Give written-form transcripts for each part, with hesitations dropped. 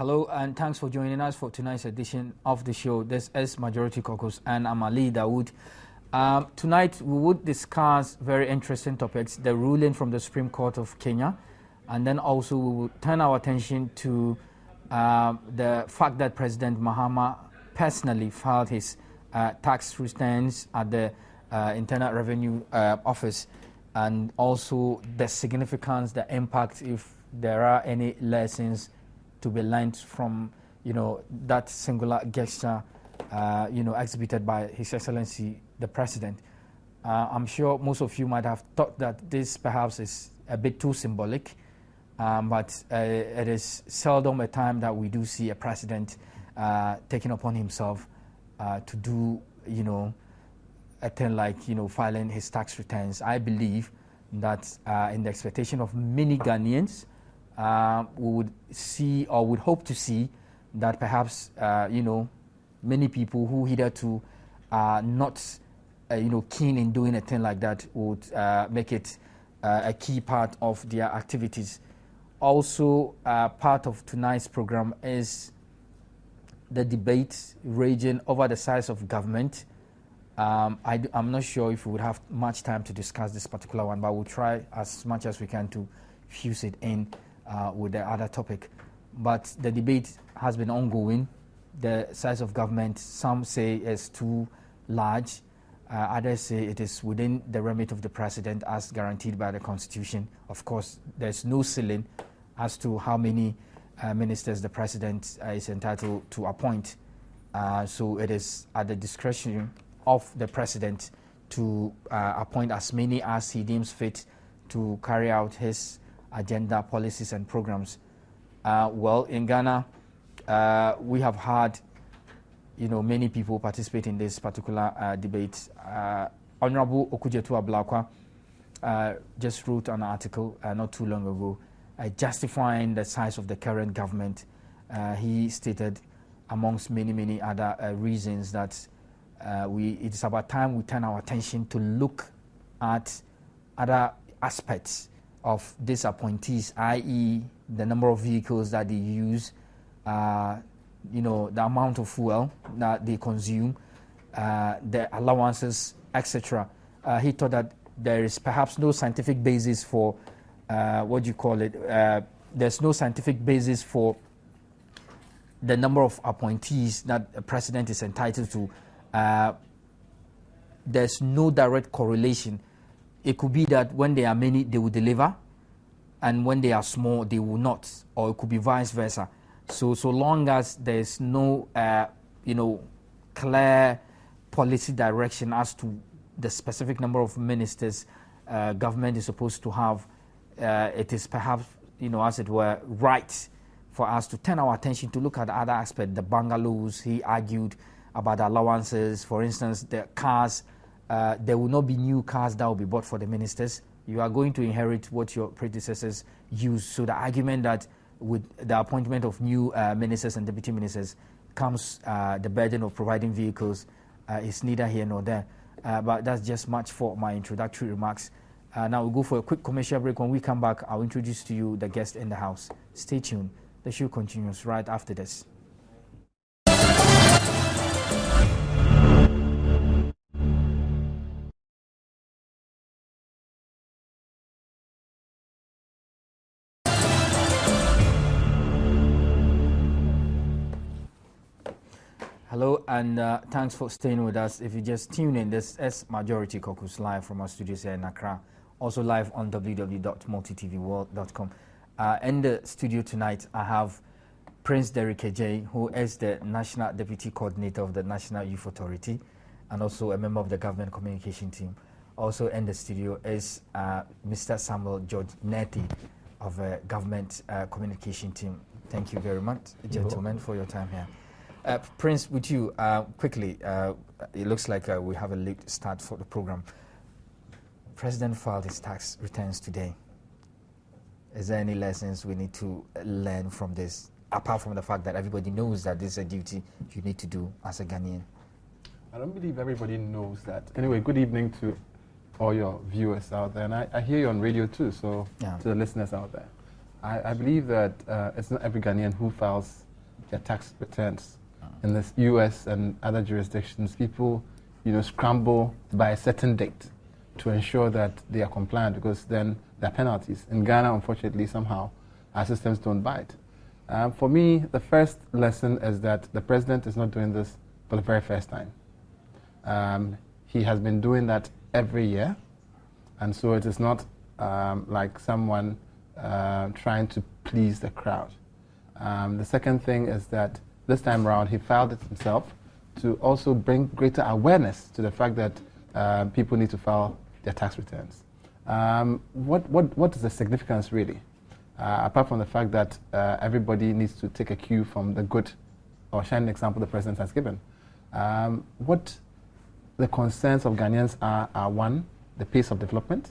Hello, and thanks for joining us for tonight's edition of the show. This is Majority Caucus, and I'm Ali Dawood. Tonight, we would discuss very interesting topics, the ruling from the Supreme Court of Kenya, and then also we will turn our attention to the fact that President Mahama personally filed his tax returns at the Internal Revenue Office, and also the significance, the impact, if there are any lessons to be learned from, that singular gesture, exhibited by His Excellency the President. I'm sure most of you might have thought that this perhaps is a bit too symbolic, but it is seldom a time that we do see a president taking upon himself to do, a thing like, filing his tax returns. I believe that in the expectation of many Ghanaians, we would see or would hope to see that perhaps, many people who hitherto are not, keen in doing a thing like that would make it a key part of their activities. Also, part of tonight's program is the debate raging over the size of government. I'm not sure if we would have much time to discuss this particular one, but we'll try as much as we can to fuse it in with the other topic. But the debate has been ongoing. The size of government, some say is too large. Others say it is within the remit of the president as guaranteed by the Constitution. Of course, there's no ceiling as to how many ministers the president is entitled to appoint. So it is at the discretion of the president to appoint as many as he deems fit to carry out his agenda, policies, and programs. Well, in Ghana, we have had, many people participate in this particular debate. Honorable Okujetu Ablakwa just wrote an article not too long ago justifying the size of the current government. He stated, amongst many other reasons, that it is about time we turn our attention to look at other aspects of these appointees, i.e. the number of vehicles that they use, the amount of fuel that they consume, the allowances, etc. He thought that there is perhaps no scientific basis for, there's no scientific basis for the number of appointees that a president is entitled to. There's no direct correlation. It could be that when there are many, they will deliver, and when they are small, they will not, or it could be vice versa. So long as there's no, clear policy direction as to the specific number of ministers government is supposed to have, it is perhaps, as it were, right for us to turn our attention to look at the other aspect, the bungalows. He argued about the allowances, for instance, the cars. There will not be new cars that will be bought for the ministers. You are going to inherit what your predecessors used. So the argument that with the appointment of new ministers and deputy ministers comes the burden of providing vehicles is neither here nor there. But that's just much for my introductory remarks. Now we'll go for a quick commercial break. When we come back, I'll introduce to you the guest in the house. Stay tuned. The show continues right after this. Hello, and thanks for staying with us. If you just tune in, this is Majority Caucus live from our studios here in Accra, also live on www.multitvworld.com. In the studio tonight, I have Prince Derrick Ejay, who is the National Deputy Coordinator of the National Youth Authority and also a member of the Government Communication Team. Also in the studio is Mr. Samuel George Neti of the Government Communication Team. Thank you very much, gentlemen, for your time here. Prince, with you, quickly, it looks like we have a late start for the program. President filed his tax returns today. Is there any lessons we need to learn from this, apart from the fact that everybody knows that this is a duty you need to do as a Ghanaian? I don't believe everybody knows that. Anyway, good evening to all your viewers out there. And I hear you on radio too, so to the listeners out there. I believe that it's not every Ghanaian who files their tax returns. In the U.S. and other jurisdictions, people, scramble by a certain date to ensure that they are compliant, because then there are penalties. In Ghana, unfortunately, somehow, our systems don't bite. For me, the first lesson is that the president is not doing this for the very first time. He has been doing that every year, and so it is not like someone trying to please the crowd. The second thing is that this time around, he filed it himself to also bring greater awareness to the fact that people need to file their tax returns. What is the significance, really? Apart from the fact that everybody needs to take a cue from the good or shining example the president has given. What the concerns of Ghanaians are one, the pace of development.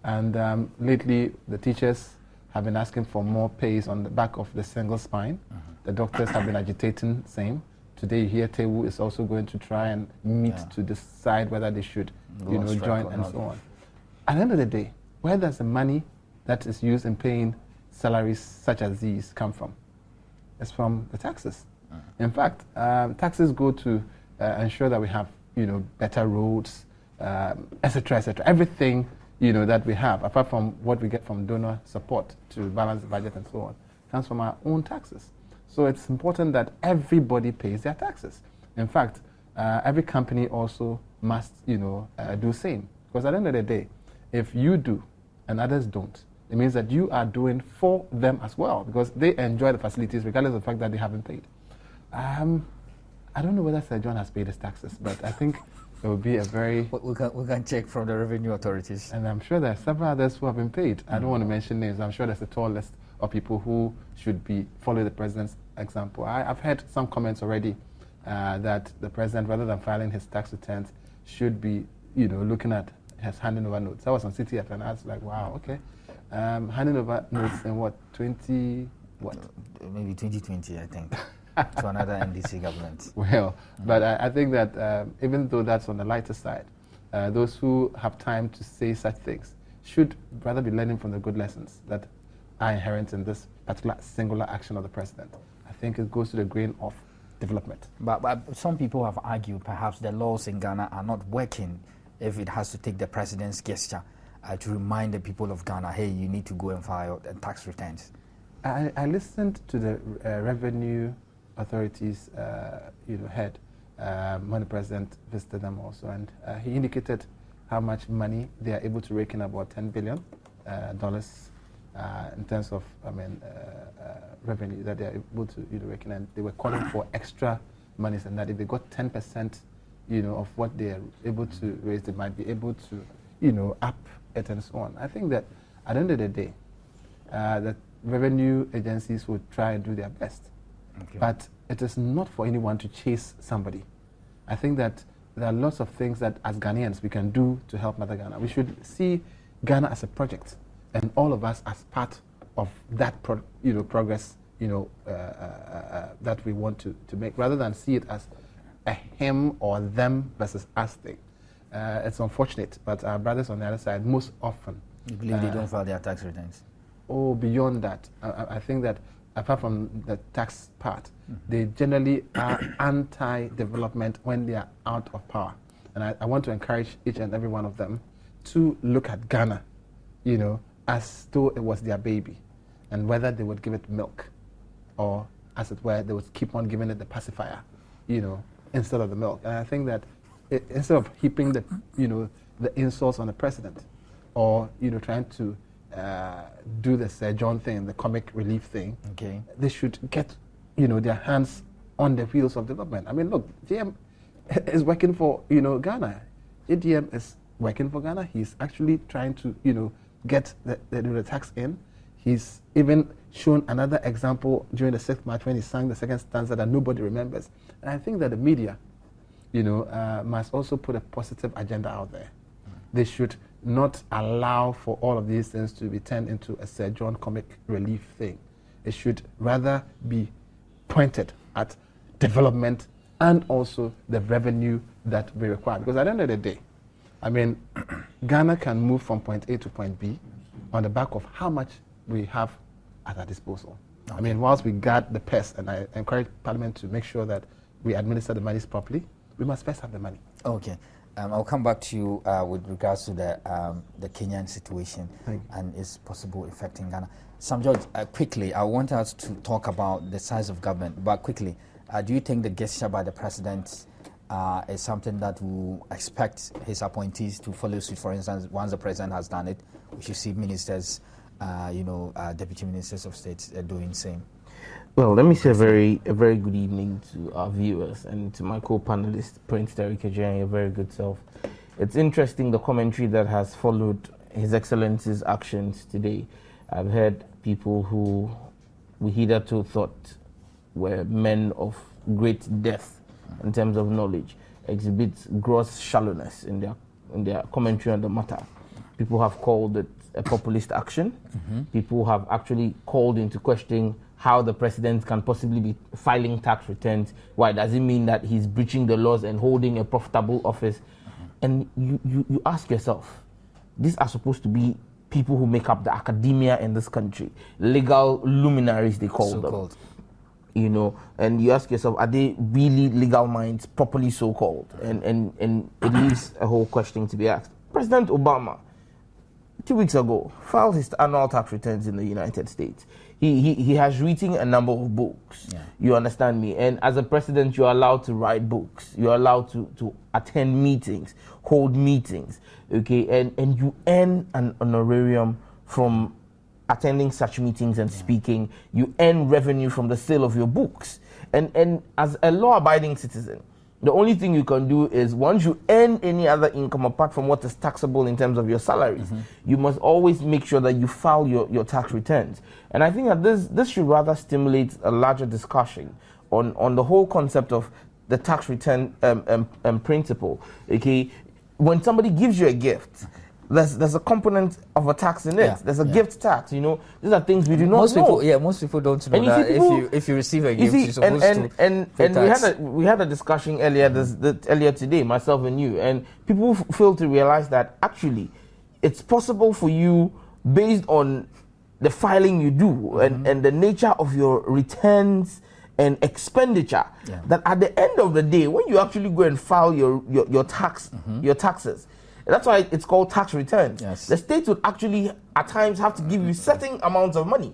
And lately, the teachers have been asking for more pays on the back of the single spine. The doctors have been agitating, same. Today, you hear Tewu is also going to try and meet to decide whether they should join and so on. At the end of the day, where does the money that is used in paying salaries such as these come from? It's from the taxes. In fact, taxes go to ensure that we have, better roads, etc., etc. Everything, that we have, apart from what we get from donor support to balance the budget and so on, comes from our own taxes. So it's important that everybody pays their taxes. In fact, every company also must, do same. Because at the end of the day, if you do and others don't, it means that you are doing for them as well, because they enjoy the facilities regardless of the fact that they haven't paid. I don't know whether Sir John has paid his taxes, but I think it will be a very... We can check from the revenue authorities. And I'm sure there are several others who have been paid. I don't want to mention names. I'm sure there's a tall list of people who should be following the president's example. I've heard some comments already that the president, rather than filing his tax returns, should be, looking at his handing over notes. I was on CTF and I was like, wow, okay. Handing over notes in what, 20, what? Maybe 2020, I think, to another NDC government. Well, but I think that even though that's on the lighter side, those who have time to say such things should rather be learning from the good lessons that are inherent in this particular singular action of the president. I think it goes to the grain of development. But some people have argued perhaps the laws in Ghana are not working if it has to take the president's gesture to remind the people of Ghana, hey, you need to go and file the tax returns. I listened to the revenue authorities head when the president visited them also, and he indicated how much money they are able to rake in, about $10 billion in terms of revenue that they are able to rake in, and they were calling for extra monies, and that if they got 10% of what they are able to raise, they might be able to up it and so on. I think that at the end of the day, that revenue agencies will try and do their best. Okay. But it is not for anyone to chase somebody. I think that there are lots of things that as Ghanaians we can do to help Mother Ghana. We should see Ghana as a project, and all of us as part of that progress that we want to make, rather than see it as a him or them versus us thing. It's unfortunate, but our brothers on the other side, most often... You believe they don't file their tax returns? Oh, beyond that. I think that apart from the tax part, they generally are anti-development when they are out of power. And I want to encourage each and every one of them to look at Ghana, as though it was their baby, and whether they would give it milk or, as it were, they would keep on giving it the pacifier, instead of the milk. And I think that instead of heaping the insults on the president, or trying to do the Sir John thing, the comic relief thing, okay, they should get their hands on the wheels of development. I mean, look, JM is working for Ghana. ADM is working for Ghana. He's actually trying to get the tax in. He's even shown another example during the 6th March when he sang the second stanza that nobody remembers. And I think that the media must also put a positive agenda out there. They should not allow for all of these things to be turned into a Sir John comic relief thing. It should rather be pointed at development and also the revenue that we require. Because at the end of the day, I mean, Ghana can move from point A to point B on the back of how much we have at our disposal. I mean, whilst we guard the purse, and I encourage Parliament to make sure that we administer the monies properly, we must first have the money. Okay. I'll come back to you with regards to the Kenyan situation and its possible effect in Ghana. Sam George, quickly, I want us to talk about the size of government, but quickly, do you think the gesture by the president is something that we expect his appointees to follow suit? For instance, once the president has done it, we should see ministers, deputy ministers of state doing the same. Well, let me say a very good evening to our viewers and to my co-panelist, Prince Derek Ajay, a very good self. It's interesting the commentary that has followed His Excellency's actions today. I've heard people who we hitherto thought were men of great depth in terms of knowledge exhibit gross shallowness in their commentary on the matter. People have called it a populist action. People have actually called into question how the president can possibly be filing tax returns. Why does it mean that he's breaching the laws and holding a profitable office? And you ask yourself, these are supposed to be people who make up the academia in this country, legal luminaries they call them. You know, and you ask yourself, are they really legal minds, properly so-called? And it leaves a whole question to be asked. President Obama, 2 weeks ago, filed his annual tax returns in the United States. He has written a number of books. Yeah. You understand me? And as a president, you're allowed to write books. You're allowed to attend meetings, hold meetings, okay? And you earn an honorarium from attending such meetings and speaking. You earn revenue from the sale of your books. And as a law-abiding citizen, the only thing you can do is once you earn any other income apart from what is taxable in terms of your salaries, you must always make sure that you file your tax returns. And I think that this should rather stimulate a larger discussion on the whole concept of the tax return principle. Okay, when somebody gives you a gift, there's a component of a tax in it. Yeah. There's a gift tax. You know, these are things we do not know. Most people don't know that. People, if you receive a gift, you're supposed to pay tax. we had a discussion earlier earlier today, myself and you, and people fail to realize that actually it's possible for you, based on the filing you do and the nature of your returns and expenditure, that at the end of the day, when you actually go and file your taxes. That's why it's called tax returns. Yes. The state would actually, at times, have to give you certain amounts of money,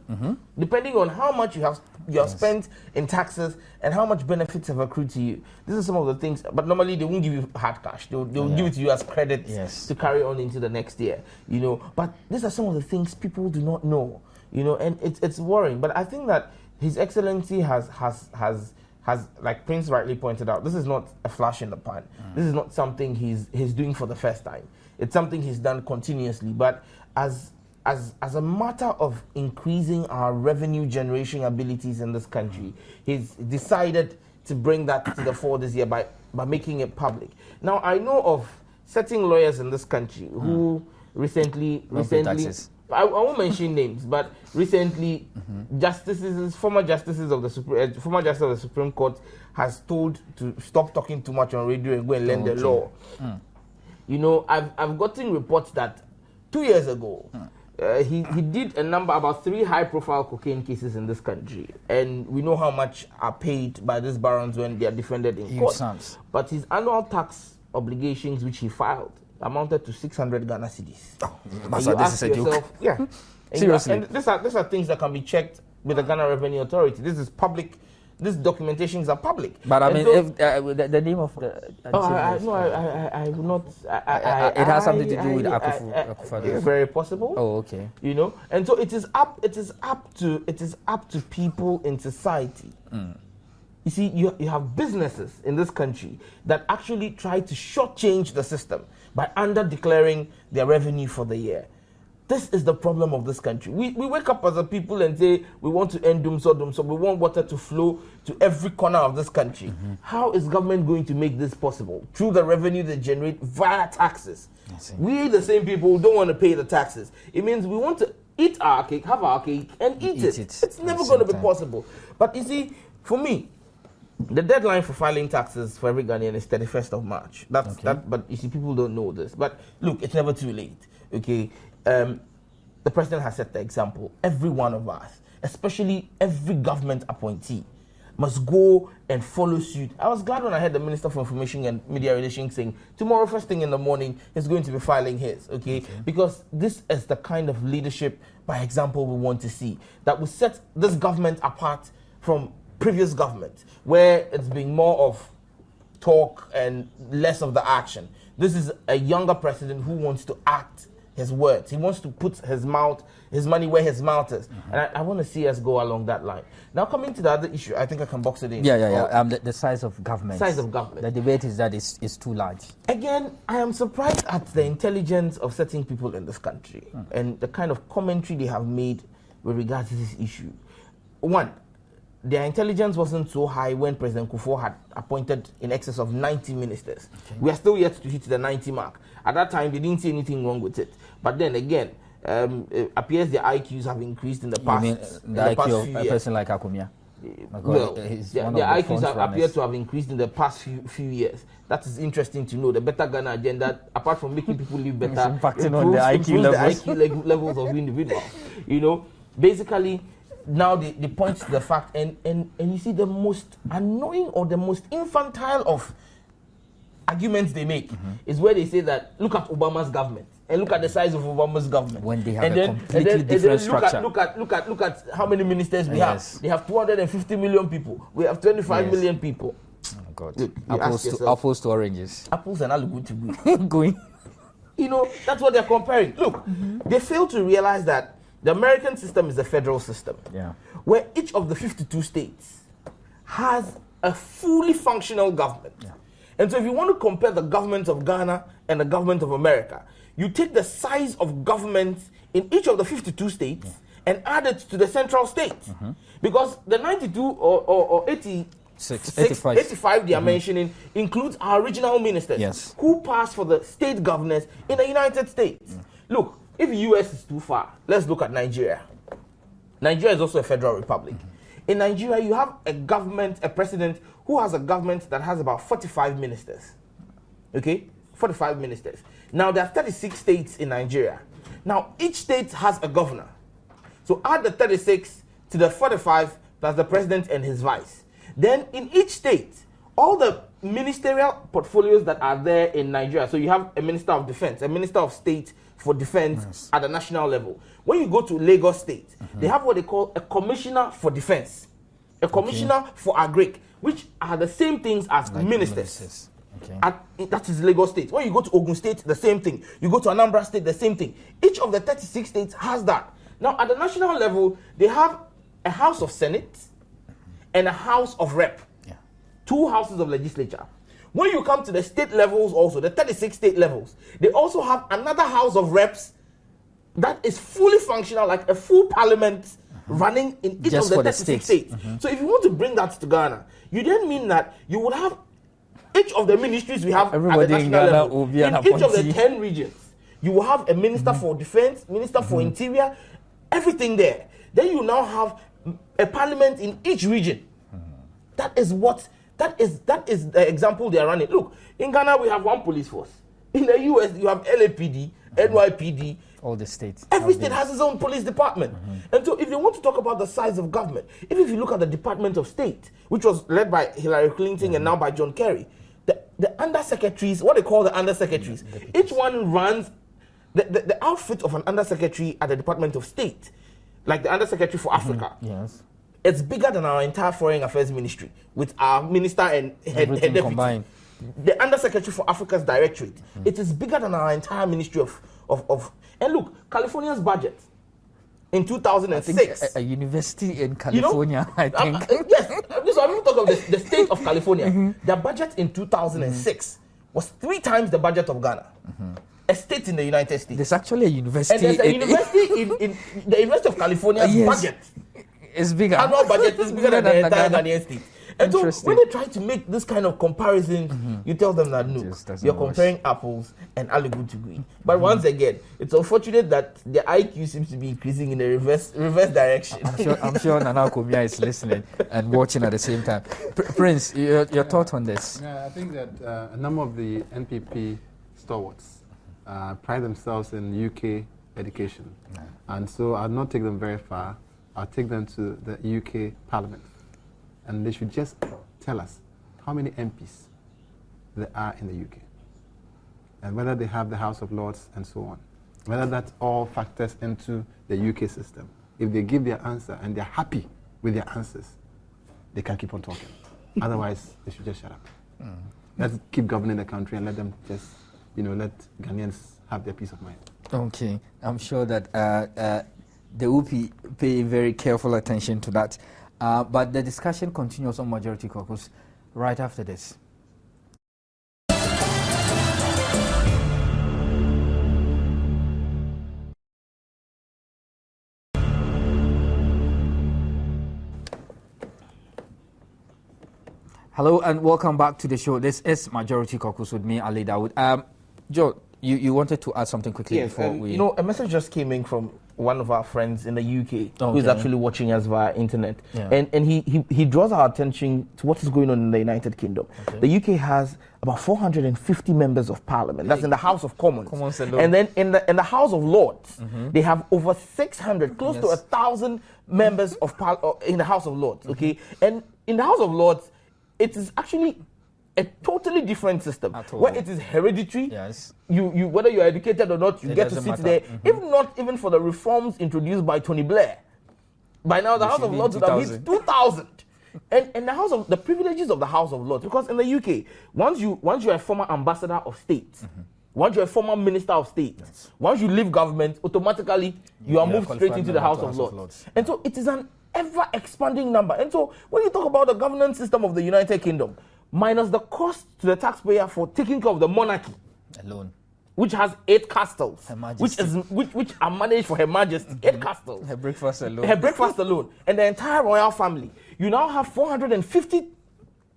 depending on how much you have spent in taxes and how much benefits have accrued to you. These are some of the things, but normally they won't give you hard cash. They'll give it to you as credits to carry on into the next year. You know, but these are some of the things people do not know. You know, and it's worrying. But I think that His Excellency has, like Prince rightly pointed out, this is not a flash in the pan. This is not something he's doing for the first time. It's something he's done continuously. But as a matter of increasing our revenue generation abilities in this country, he's decided to bring that to the fore this year by making it public. Now, I know of certain lawyers in this country who recently I won't mention names, but recently, former justice of the Supreme Court has told to stop talking too much on radio and go and learn the law. You know, I've gotten reports that 2 years ago, he did about 3 high-profile cocaine cases in this country, and we know how much are paid by these barons when they are defended in court. But his annual tax obligations, which he filed, amounted to 600 Ghana cedis. This is a joke. Yeah. Seriously. And these are things that can be checked with the Ghana Revenue Authority. This is public. These documentations are public. But I mean, so, if the name of the... I will not... it has something to do with Akufo. It's very possible. Oh, okay. You know, and so it is up to people in society. You see, you have businesses in this country that actually try to shortchange the system by under-declaring their revenue for the year. This is the problem of this country. We wake up as a people and say, we want to end so we want water to flow to every corner of this country. How is government going to make this possible? Through the revenue they generate via taxes. We, the same people, don't want to pay the taxes. It means we want to eat our cake, have our cake, and eat it. It's never going to be possible. But you see, for me, the deadline for filing taxes for every Ghanaian is 31st of March. But you see, people don't know this. But look, it's never too late. Okay, the president has set the example. Every one of us, especially every government appointee, must go and follow suit. I was glad when I heard the Minister for Information and Media Relations saying tomorrow first thing in the morning he's going to be filing his, okay? Because this is the kind of leadership by example we want to see, that will set this government apart from previous governments where it's been more of talk and less of the action. This is a younger president who wants to act his words. He wants to put his money where his mouth is. And I want to see us go along that line. Now, coming to the other issue, I think I can box it in. The size of government. Size of government. The debate is that it's too large. Again, I am surprised at the intelligence of certain people in this country and the kind of commentary they have made with regard to this issue. One, their intelligence wasn't so high when President Kufuor had appointed in excess of 90 ministers. We are still yet to hit the 90 mark. At that time, they didn't see anything wrong with it. But then again, it appears the IQs have increased in the past. You mean the IQ of a person like Akumia? Well, the IQs appear to have increased in the past few years. That is interesting to know. The Better Ghana agenda, apart from making people live better, improves on the IQ levels of individuals. You know, basically, now they point to the fact, and you see the most annoying or the most infantile of arguments they make is where they say that look at Obama's government and look at the size of Obama's government when they have a completely different structure. Look at how many ministers we have. They have 250 million people. We have 25 million people. Oh God! Look, apples to oranges. Apples and all good to go. Going. You know, that's what they're comparing. Look, they fail to realize that the American system is a federal system, where each of the 52 states has a fully functional government. And so if you want to compare the government of Ghana and the government of America, you take the size of governments in each of the 52 states and add it to the central state. Because the 92 or 85 they are mentioning includes our regional ministers who pass for the state governors in the United States. Look, if the US is too far, let's look at Nigeria. Nigeria is also a federal republic. In Nigeria, you have a president who has a government that has about 45 ministers. Okay? 45 ministers. Now, there are 36 states in Nigeria. Now, each state has a governor. So add the 36 to the 45 plus the president and his vice. Then in each state, all the ministerial portfolios that are there in Nigeria, so you have a minister of defense, a minister of state for defense at the national level. When you go to Lagos State, they have what they call a commissioner for defense, a commissioner for agric, which are the same things as like ministers. That is Lagos State. When you go to Ogun State, the same thing. You go to Anambra State, the same thing. Each of the 36 states has that. Now, at the national level, they have a House of Senate and a House of Rep. Two houses of legislature. When you come to the state levels also, the 36 state levels, they also have another House of Reps that is fully functional, like a full parliament running in each of the 36 states. So if you want to bring that to Ghana, you then mean that you would have each of the ministries we have everybody at the national level, in each of the 10 regions, you will have a minister for defense, minister for interior, everything there. Then you now have a parliament in each region. That is the example they are running. Look, in Ghana we have one police force. In the US you have LAPD, NYPD. All the states. Every state has its own police department. And so if you want to talk about the size of government, even if you look at the Department of State, which was led by Hillary Clinton and now by John Kerry, the undersecretaries, what they call the undersecretaries, each one runs the outfit of an undersecretary at the Department of State, like the undersecretary for Africa. It's bigger than our entire foreign affairs ministry with our minister and head deputy. Combined. The undersecretary for Africa's directorate. It is bigger than our entire ministry of and look, California's budget in 2006. A university in California, I think. Yes, so I'm going to talk about the state of California. Their budget in 2006 was 3 times the budget of Ghana. A state in the United States. There's actually a university. And there's a university in the University of California's budget. It's bigger. Annual budget is bigger than the entire Ghanaian state. And so when they try to make this kind of comparison, you tell them that no, you're comparing apples and aligu to green. But once again, it's unfortunate that the IQ seems to be increasing in the reverse direction. I'm sure Nana Komia is listening and watching at the same time. Prince, your thought on this? Yeah, I think that a number of the NPP stalwarts pride themselves in UK education. And so I'll not take them very far. I'll take them to the UK Parliament. And they should just tell us how many MPs there are in the UK. And whether they have the House of Lords and so on. Whether that all factors into the UK system. If they give their answer and they're happy with their answers, they can keep on talking. Otherwise, they should just shut up. Let's keep governing the country and let them just, let Ghanaians have their peace of mind. Okay, I'm sure that they will be paying very careful attention to that. But the discussion continues on Majority Caucus right after this. Hello and welcome back to the show. This is Majority Caucus with me, Ali Dawood. Joe, you wanted to add something quickly before we... a message just came in from one of our friends in the UK who is actually watching us via internet. Yeah. And he draws our attention to what is going on in the United Kingdom. Okay. The UK has about 450 members of parliament. That's in the House of Commons. And then in the House of Lords, they have over 600, close to 1,000 members of in the House of Lords. Okay, and in the House of Lords, it is actually a totally different system where it is hereditary. Yes. You whether you are educated or not, you get to sit there. If not even for the reforms introduced by Tony Blair, by now the House of Lords would have hit 2,000. And the privileges of the House of Lords, because in the UK, once you're a former ambassador of state, once you're a former minister of state, once you leave government, automatically you are moved straight into the House of Lords. And so it is an ever-expanding number. And so when you talk about the governance system of the United Kingdom, minus the cost to the taxpayer for taking care of the monarchy alone, which has 8 castles, which are managed for Her Majesty, 8 castles. Her breakfast alone. And the entire royal family. You now have 450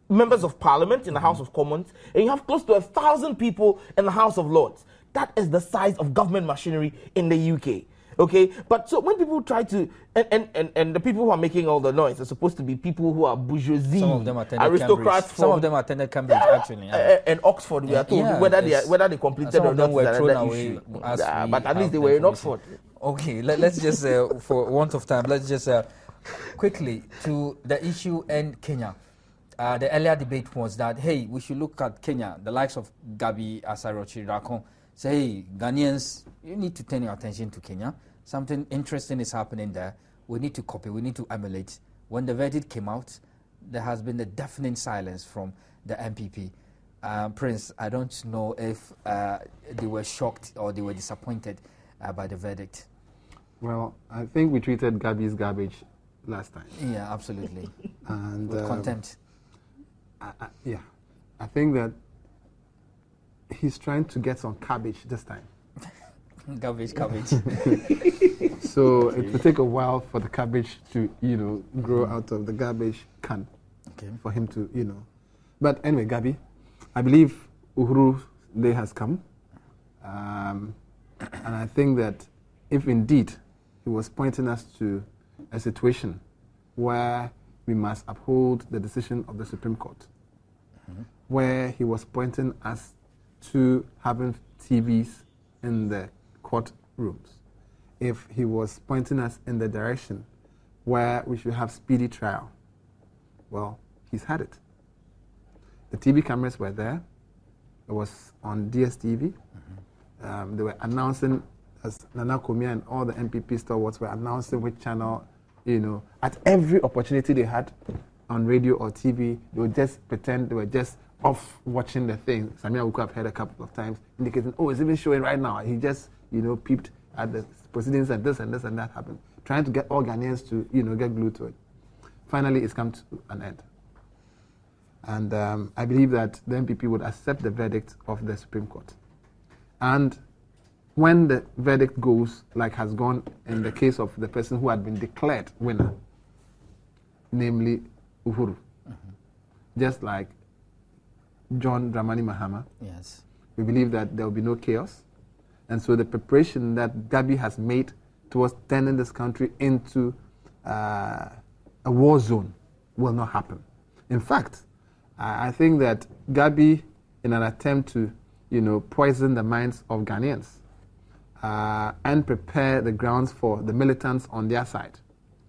members of parliament in the House of Commons, and you have close to 1,000 people in the House of Lords. That is the size of government machinery in the UK. Okay, but so when people try to, and the people who are making all the noise are supposed to be people who are bourgeoisie, aristocrats. Some of them attended Cambridge, actually. And Oxford, we are told whether they completed or not. Were thrown away, but at least they were in Oxford. Okay, let's just, for want of time, let's just quickly to the issue in Kenya. The earlier debate was that, hey, we should look at Kenya, the likes of Gabi Asarochi Rakon. Say, hey, Ghanaians, you need to turn your attention to Kenya. Something interesting is happening there. We need to copy, we need to emulate. When the verdict came out, there has been a deafening silence from the MPP. Prince, I don't know if they were shocked or they were disappointed by the verdict. Well, I think we treated Gabi's garbage last time. Yeah, absolutely. And with contempt. I think that he's trying to get some cabbage this time. Cabbage. So it will take a while for the cabbage to, grow out of the garbage can. Okay. For him to, But anyway, Gabi, I believe Uhuru Day has come. And I think that if indeed he was pointing us to a situation where we must uphold the decision of the Supreme Court, where he was pointing us to having TVs in the courtrooms, if he was pointing us in the direction where we should have speedy trial, well, he's had it. The TV cameras were there. It was on DSTV. They were announcing, as Nana Komia and all the MPP stalwarts were announcing which channel, at every opportunity they had on radio or TV, they would just pretend they were just off watching the thing. Samia Wuku have heard a couple of times indicating, it's even showing right now. He just, peeped at the proceedings and this and that happened. Trying to get all Ghanaians to, get glued to it. Finally, it's come to an end. And I believe that the MPP would accept the verdict of the Supreme Court. And when the verdict goes, like has gone in the case of the person who had been declared winner, namely Uhuru, just like John Dramani Mahama. Yes. We believe that there will be no chaos. And so the preparation that Gabi has made towards turning this country into a war zone will not happen. In fact, I think that Gabi, in an attempt to, poison the minds of Ghanaians, and prepare the grounds for the militants on their side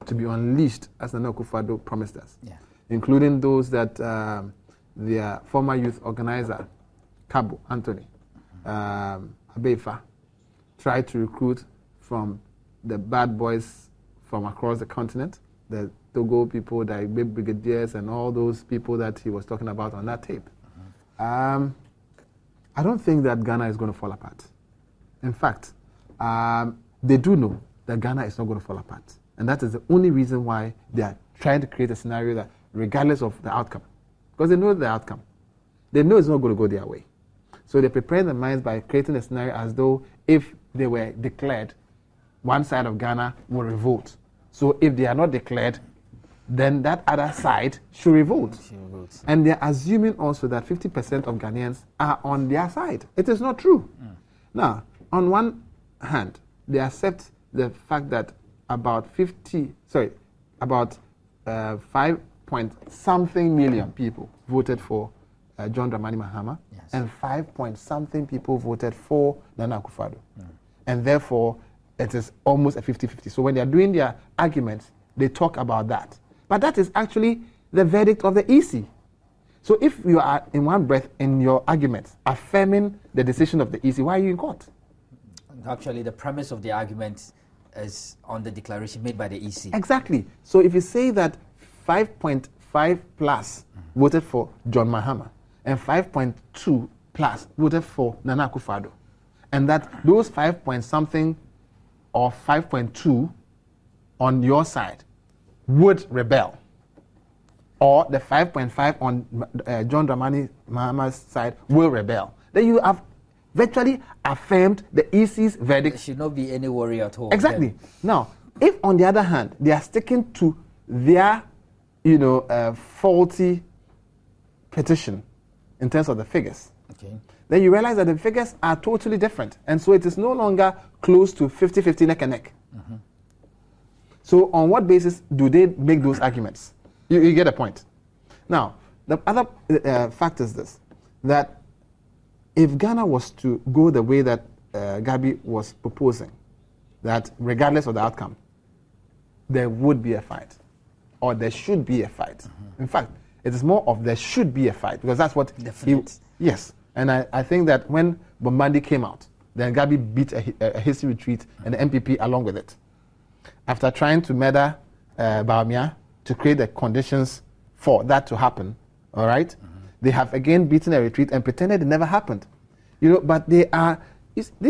to be unleashed, as Nana Akufo-Addo promised us, including those that their former youth organizer, Cabo Anthony Abefa, tried to recruit from the bad boys from across the continent, the Togo people, the Igbe brigadiers, and all those people that he was talking about on that tape. I don't think that Ghana is going to fall apart. In fact, they do know that Ghana is not going to fall apart. And that is the only reason why they are trying to create a scenario that, regardless of the outcome, because they know the outcome, they know it's not going to go their way. So they prepare their minds by creating a scenario as though if they were declared, one side of Ghana will revolt. So if they are not declared, then that other side should revolt. And they're assuming also that 50% of Ghanaians are on their side. It is not true. Now, on one hand, they accept the fact that about 5-point-something million people voted for John Dramani Mahama, and 5-point-something people voted for Nana Akufo-Addo. And therefore, it is almost a 50-50. So when they are doing their arguments, they talk about that. But that is actually the verdict of the EC. So if you are in one breath in your arguments affirming the decision of the EC, why are you in court? Actually, the premise of the argument is on the declaration made by the EC. Exactly. So if you say that 5.5 plus voted for John Mahama and 5.2 plus voted for Nana Akufo-Addo, and that those 5-point-something or 5.2 on your side would rebel, or the 5.5 on John Dramani Mahama's side will rebel, then you have virtually affirmed the EC's verdict. There should not be any worry at all. Exactly. Then. Now, if on the other hand they are sticking to their, faulty petition in terms of the figures, then you realize that the figures are totally different, and so it is no longer close to 50-50 neck and neck. So on what basis do they make those arguments? You get a point. Now, the other fact is this, that if Ghana was to go the way that Gabi was proposing, that regardless of the outcome, there would be a fight, or there should be a fight. In fact, it is more of there should be a fight, because that's what yes. And I think that when Bombandi came out, then Gabi beat a hasty retreat, and the MPP along with it. After trying to murder Bawumia to create the conditions for that to happen, all right, they have again beaten a retreat and pretended it never happened. But these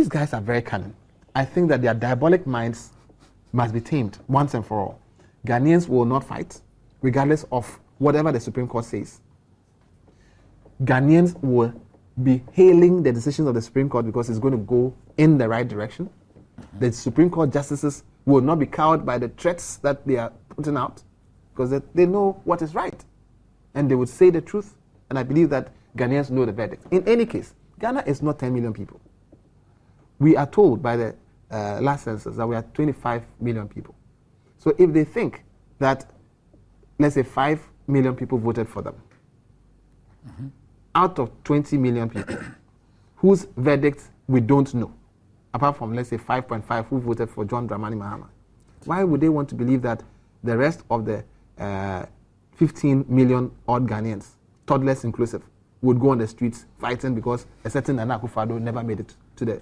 guys are very cunning. I think that their diabolic minds must be tamed once and for all. Ghanaians will not fight, regardless of whatever the Supreme Court says. Ghanaians will be hailing the decisions of the Supreme Court because it's going to go in the right direction. The Supreme Court justices will not be cowed by the threats that they are putting out, because they know what is right. And they would say the truth. And I believe that Ghanaians know the verdict. In any case, Ghana is not 10 million people. We are told by the last census that we are 25 million people. So if they think that, let's say 5 million people voted for them, out of 20 million people, whose verdict we don't know, apart from, let's say, 5.5 who voted for John Dramani Mahama, why would they want to believe that the rest of the 15 million odd Ghanaians, toddlers inclusive, would go on the streets fighting because a certain Nana Akufo-Addo never made it to the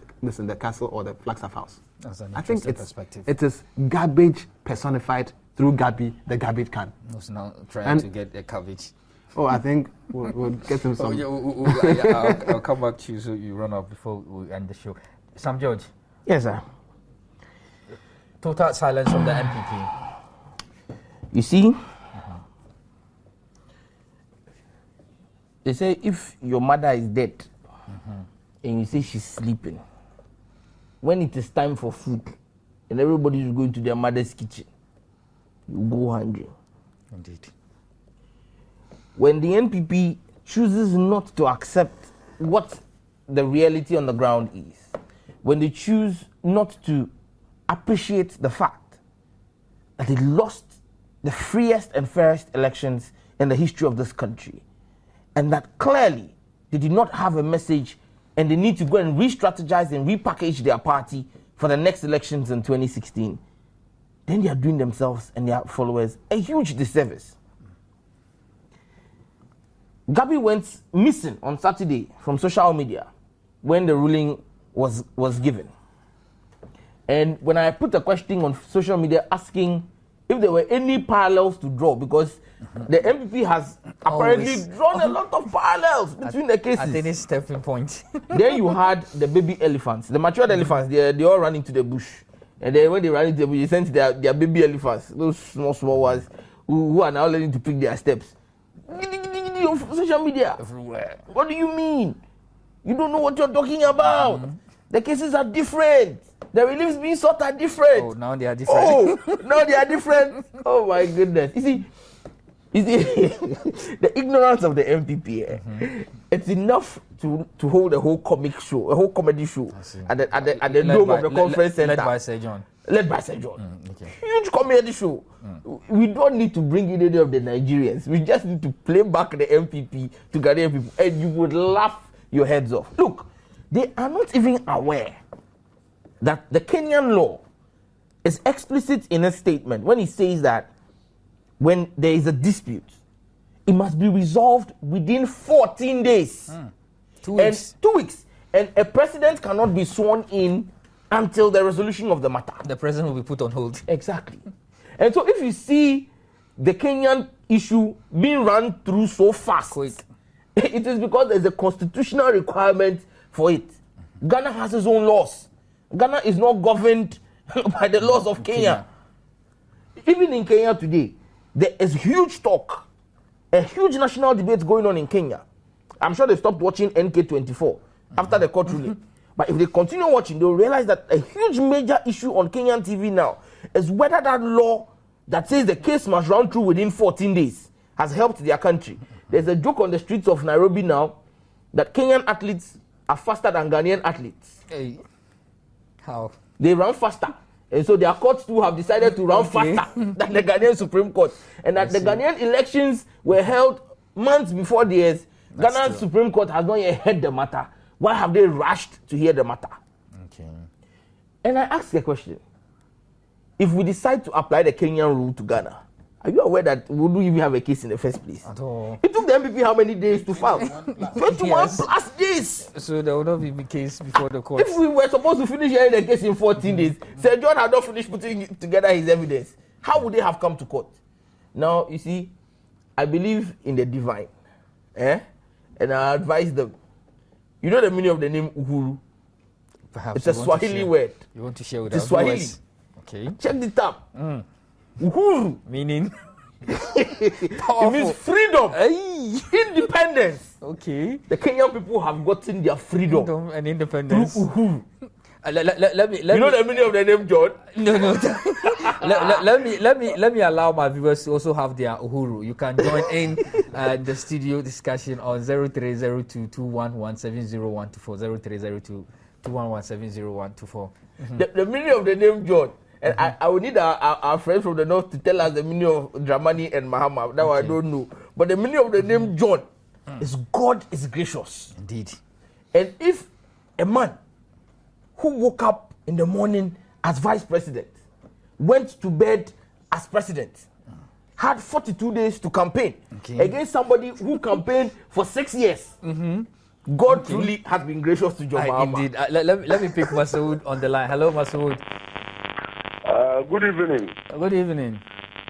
castle or the Flagstaff House? That's an I think perspective. It is garbage personified through Gabi, the garbage can. Who's now trying to get the cabbage. Oh, I think we'll get him some. I'll come back to you so you run off before we end the show. Sam George. Yes, sir. Total silence from the MPP. You see, they say if your mother is dead and you say she's sleeping, when it is time for food and everybody is going to their mother's kitchen, you go hungry. Indeed. When the NPP chooses not to accept what the reality on the ground is, when they choose not to appreciate the fact that it lost the freest and fairest elections in the history of this country, and that clearly they did not have a message and they need to go and re-strategize and repackage their party for the next elections in 2016, then they are doing themselves and their followers a huge disservice. Gabi went missing on Saturday from social media when the ruling was given. And when I put a question on social media asking if there were any parallels to draw, because the MPP has apparently drawn a lot of parallels between the cases. At any stepping point. Then you had the baby elephants, the matured elephants, they all ran into the bush. And then when they ran into the bush, they sent their baby elephants, those small ones, who are now learning to pick their steps. Social media. Everywhere. What do you mean? You don't know what you're talking about. The cases are different. The reliefs being sought are different. Oh, now they are different. Oh, now they are different. Oh my goodness. You see, the ignorance of the MPP, it's enough to hold a whole comic show, a whole comedy show at the dome of the conference center. Led by Sir John. Led by Sir John. Okay. Huge comedy show. We don't need to bring in any of the Nigerians. We just need to play back the MPP to Ghanaian people, and you would laugh your heads off. Look, they are not even aware that the Kenyan law is explicit in a statement when it says that when there is a dispute, it must be resolved within 14 days. 2 weeks. 2 weeks. And a president cannot be sworn in until the resolution of the matter. The president will be put on hold. Exactly. And so if you see the Kenyan issue being run through so fast, Quick. it is because there's a constitutional requirement for it. Ghana has its own laws. Ghana is not governed by the laws of Kenya. Even in Kenya today, there is huge talk, a huge national debate going on in Kenya. I'm sure they stopped watching NK24 after the court ruling. But if they continue watching, they'll realize that a huge major issue on Kenyan TV now is whether that law that says the case must run through within 14 days has helped their country. There's a joke on the streets of Nairobi now that Kenyan athletes are faster than Ghanaian athletes. Hey. How? They run faster. And so their courts too have decided to run faster than the Ghanaian Supreme Court. And that the Ghanaian elections were held months before theirs. Ghana's Supreme Court has not yet heard the matter. Why have they rushed to hear the matter? Okay. And I ask a question. If we decide to apply the Kenyan rule to Ghana, are you aware that we wouldn't even have a case in the first place? At all. It took the MPP how many days to file? 21 Yes. plus days. So there will not be a case before the court. If we were supposed to finish hearing the case in 14 days, Sir John had not finished putting together his evidence. How would they have come to court? Now, you see, I believe in the divine. And I advise them. You know the meaning of the name Uhuru? Perhaps It's a Swahili word. You want to share with It's us? Swahili. Okay. Check the tab. Uhuru. Meaning? It means freedom. Hey. Independence. Okay. The Kenyan people have gotten their freedom Freedom and through independence. Uhuru. Let me. You know the meaning of the name, John? No. let me allow my viewers to also have their Uhuru. You can join in the studio discussion on 0302 211 211 The meaning of the name, John. And I will need our friends from the north to tell us the meaning of Dramani and Mahama. That I don't know. But the meaning of the name John is God is gracious. Indeed. And if a man who woke up in the morning as vice president, went to bed as president, had 42 days to campaign against somebody who campaigned for 6 years, God truly has been gracious to John Mahama. Indeed. Let me pick Masoud on the line. Hello, Masoud. Good evening. Good evening.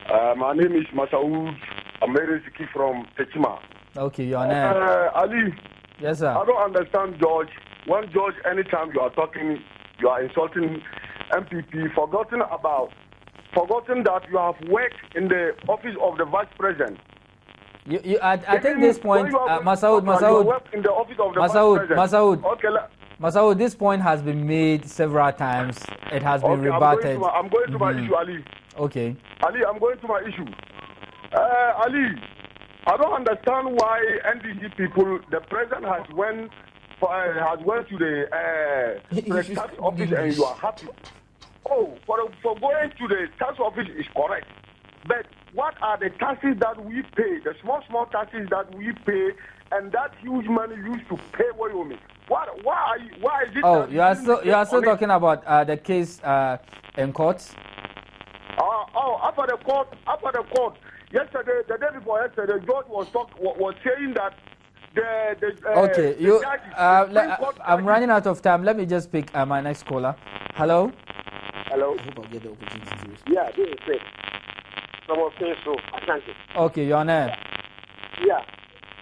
My name is Masaoud Amerisiki from Techima. Okay, you're on air. Ali, Yes, sir. I don't understand George. When George, anytime you are talking, you are insulting MPP, forgotten that you have worked in the office of the vice president. I think this point, Masoud, in the office of the vice president. Masoud, this point has been made several times. It has been rebutted. I'm going to my issue, Ali. Okay. Ali, I'm going to my issue. Ali, I don't understand why NDC people, the president has went to the tax office and you are happy. Oh, for going to the tax office is correct. But what are the taxes that we pay, the small taxes that we pay, and that huge money used to pay Wyoming? Why is it? Oh, you are still talking about the case in court? After the court. Yesterday, the day before yesterday, the judge was saying that okay, I'm running out of time. Let me just pick my next caller. Hello. Hello. I hope I'll get the opportunity to Yeah, this is it. Someone saying so. Ashanti. Okay, you're on air. Yeah.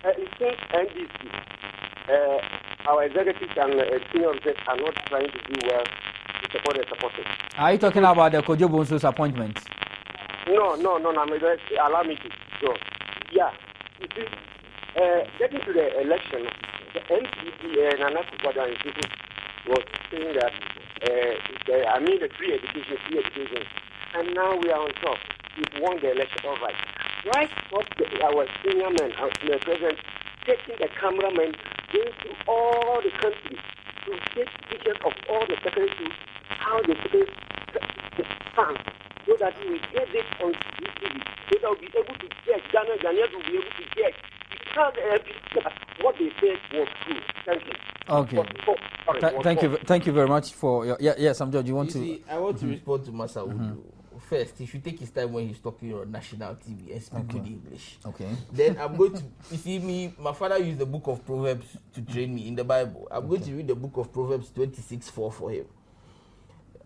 It seems NDC, our executives and senior officers are not trying to do well to support the supporters. Are you talking about the Kojo Bonso's appointment? No. Allow me to go. Yeah. You see, getting to the election, the NPP, Nana Kukwada and people was saying that, the free education, and now we are on top. We've won the election, all right. Why stop our senior men, the president, taking the cameramen, going through all the country to take pictures of all the secondary schools, how the secondary stand, so that we get this on TV, so that we'll be able to get, Ghanaians will be able to get, because what they said was true. Thank you. Okay. Thank you very much for your. Yes, Samjo, do you want to? See, I want to respond to Masa Udu. First, he should take his time when he's talking on national TV and speak good English. Okay. Then I'm going to, you see me, my father used the book of Proverbs to train me in the Bible. I'm going to read the book of Proverbs 26:4 for him.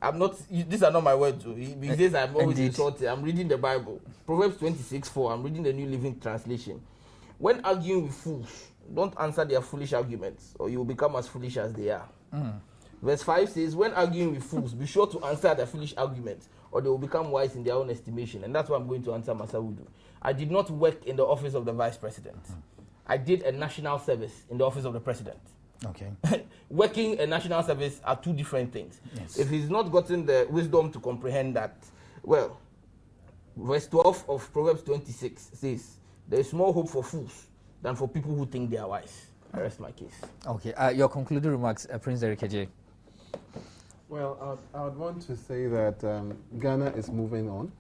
I'm not, these are not my words. He says I'm always insulted. I'm reading the Bible. Proverbs 26:4, I'm reading the New Living Translation. When arguing with fools, don't answer their foolish arguments, or you will become as foolish as they are. Verse 5 says, when arguing with fools, be sure to answer their foolish arguments, or they will become wise in their own estimation. And that's what I'm going to answer Masaudu. I did not work in the office of the vice president. I did a national service in the office of the president. Okay. Working a national service are two different things. Yes. If he's not gotten the wisdom to comprehend that, well, verse 12 of Proverbs 26 says, there is more hope for fools than for people who think they are wise. I rest my case. Okay. Your concluding remarks, Prince Derek J. Well, I would want to say that Ghana is moving on.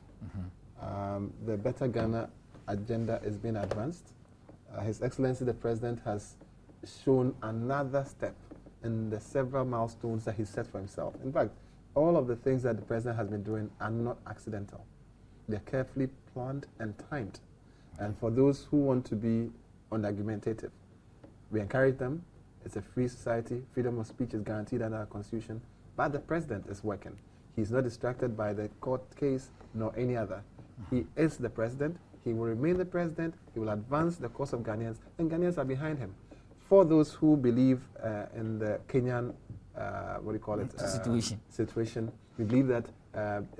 The Better Ghana agenda is being advanced. His Excellency the President has shown another step in the several milestones that he set for himself. In fact, all of the things that the President has been doing are not accidental. They're carefully planned and timed. And for those who want to be unargumentative, we encourage them. It's a free society. Freedom of speech is guaranteed under our Constitution. But the President is working. He's not distracted by the court case nor any other. He is the President. He will remain the President. He will advance the cause of Ghanaians, and Ghanaians are behind him. For those who believe in the Kenyan, situation, we believe that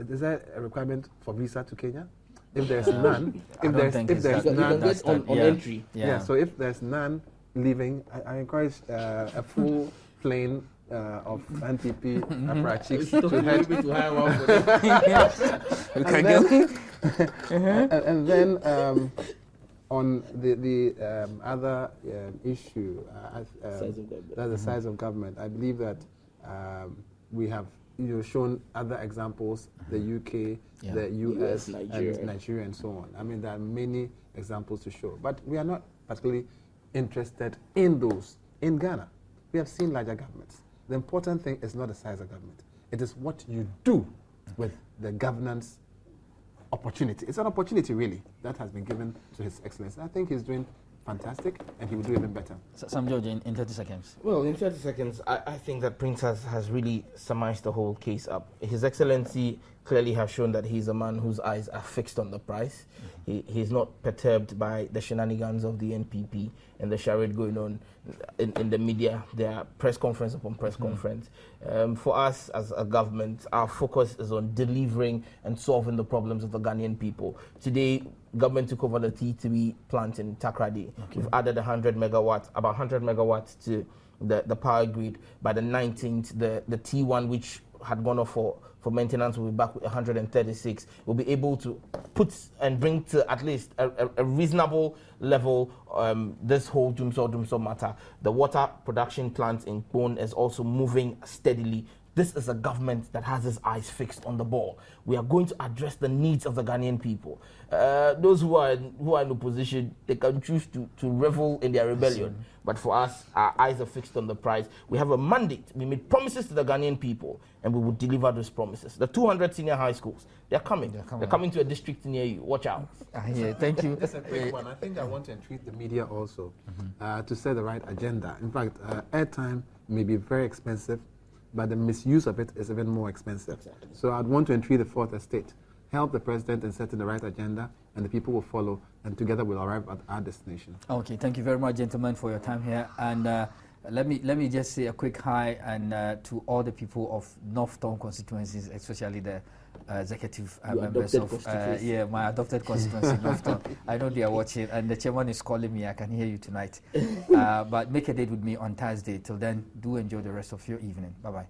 is there a requirement for visa to Kenya? If there's none, if there's none, on entry. Yeah. So if there's none leaving, I encourage a full plane of NPP apparatchiks to head to hire one for them. And then on the other issue, that's the size of government. I believe that we have shown other examples, the UK, the US, Nigeria, and so on. I mean, there are many examples to show. But we are not particularly interested in those. In Ghana, we have seen larger governments. The important thing is not the size of government. It is what you do with the governance opportunity. It's an opportunity, really, that has been given to His Excellency. I think he's doing fantastic, and he will do even better. Sam George, in 30 seconds. Well, in 30 seconds, I think that Prince has really summarized the whole case up. His Excellency clearly has shown that he's a man whose eyes are fixed on the prize. He's not perturbed by the shenanigans of the NPP and the charade going on in the media. There are press conference upon press conference. For us as a government, our focus is on delivering and solving the problems of the Ghanaian people. Today, government took over the T3 plant in Takrady. We've added about 100 megawatts to the power grid. By the 19th, the T1, which had gone off for maintenance, will be back with 136. We'll be able to put and bring to at least a reasonable level this whole Dumso matter. The water production plant in Pone is also moving steadily this is a government that has its eyes fixed on the ball. We are going to address the needs of the Ghanaian people. Those who are in opposition, they can choose to revel in their rebellion. But for us, our eyes are fixed on the prize. We have a mandate. We made promises to the Ghanaian people, and we will deliver those promises. The 200 senior high schools, they're coming. They're coming to a district near you. Watch out. Yeah, thank you. Just a quick one. I think I want to entreat the media also to set the right agenda. In fact, airtime may be very expensive, but the misuse of it is even more expensive. Exactly. So I'd want to entreat the fourth estate. Help the president in setting the right agenda, and the people will follow, and together we'll arrive at our destination. Okay, thank you very much, gentlemen, for your time here. And let me just say a quick hi and to all the people of North Town constituencies, especially the executive members of my adopted constituency, North Town. I know they are watching, and the chairman is calling me. I can hear you tonight. But make a date with me on Thursday. Till then, do enjoy the rest of your evening. Bye bye.